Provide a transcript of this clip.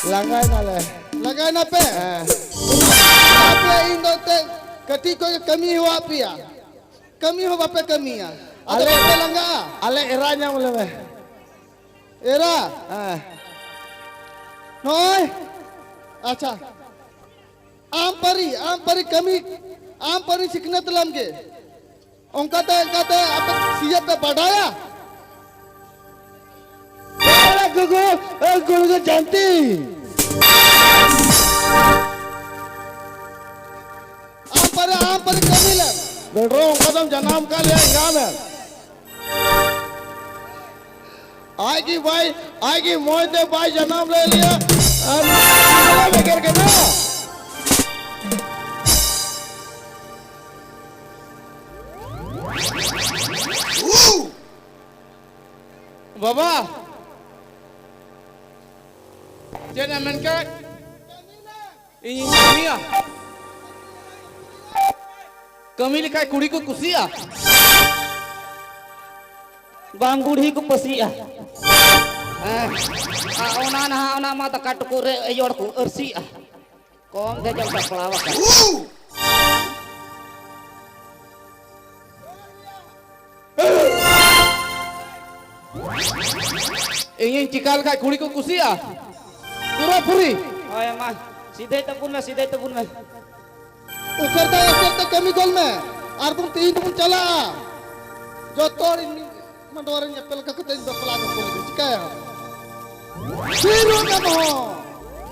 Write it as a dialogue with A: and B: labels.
A: Lagai na pe. Apa indo te ketika kami huwa pia. Kami huwa pe kami ya. Ada pe langga.
B: Ale eranya mulai.
A: Era. Noi. Acha. Ampari kami sikna telam ke. Ongka te apa siap pe बढ़ाया.
B: गुरु जानती
A: आम पर कमी ले
B: बेटो कदम जनाम का लिया इंगाम है आएगी मोहते भाई जनाम ले लिया में गिर के ना बाबा Jangan menkat. Ini Mia. Kami likai kuri ko kusia.
C: Bang budi ko pasia. Ona mata katuk ko re ayor ko ersi. Kong dia jam tak pelawak.
B: Ini cikal kai kuri ko kusia. पूरा पूरी
C: ओए मां सीधे तबुन में
A: उतर कमी गोल में और तुम तीन तुम चला जो तोड़ मंडोरे ने पेल का कते बपला को चिका है फिर ना हो